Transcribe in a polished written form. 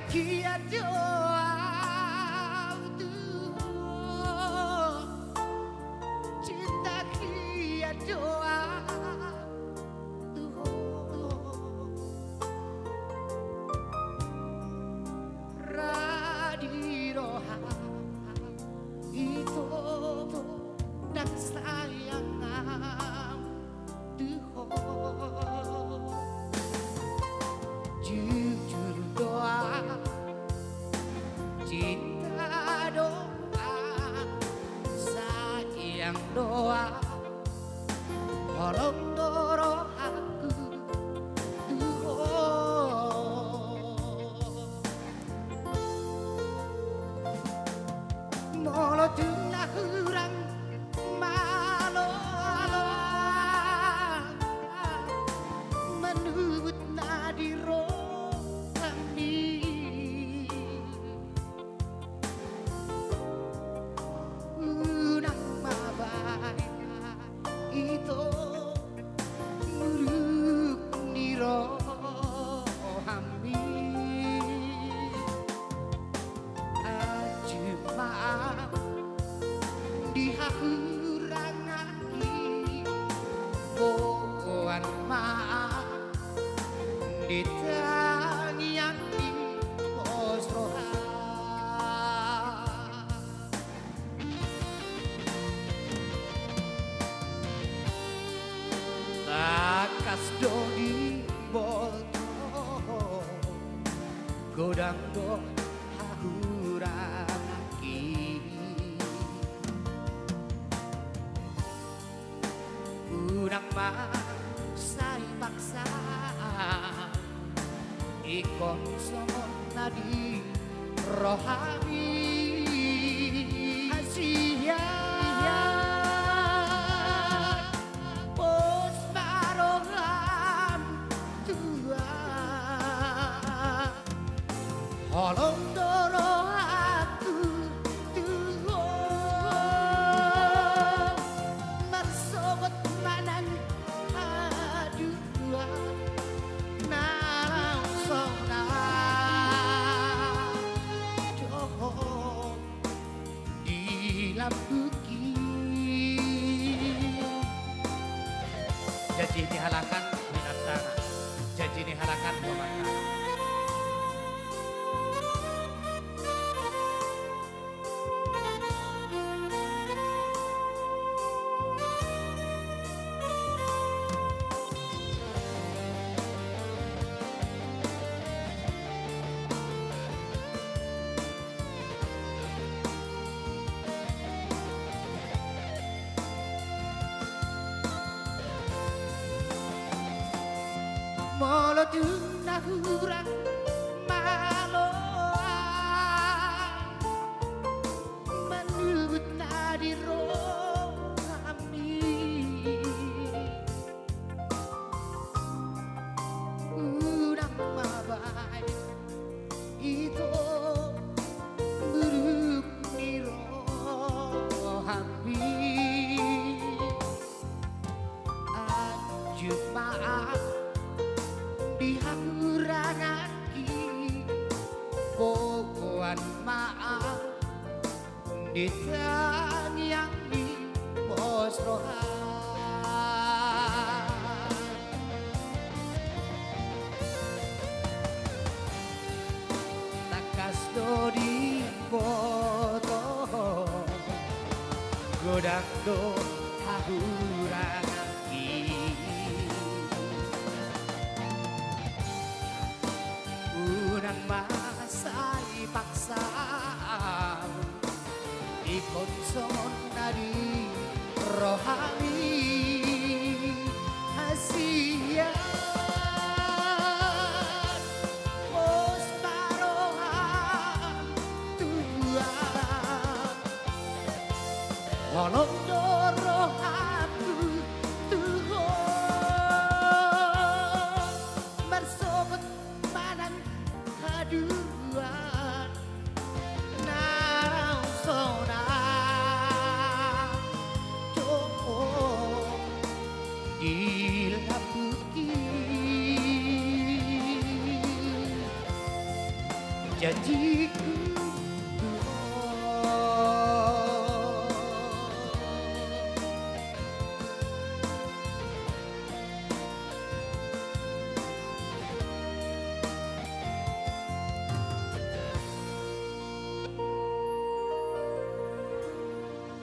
kia doa cinta kia doa radiroha itu dan sayang jujur doa cinta doa sayang doa tolong dorong aku molo tunah hurang malo menubut nadiro itu muruk niro hami ajuma dihahurangaki boan maaf ditangian di posroha takas dodi boto godang do hahuraki unang masai paksa ikon somon nadi rohani asia Tolong dorong aku Tuhan mersobot manang adua nang sona doh di lambuki janji dihalakan binatang janji dihalakan pemata molo tunah hurang maloan menubut nadiro kami udang mabai itu buruk niro hambi maaf dihangurangaki bokoan maaf ditangiang di posrohan takas dodi foto godang do hahurangaki unang masai paksa ikon somon nadi rohani hasian pos parohan Tuhan walau doroh aku janjiku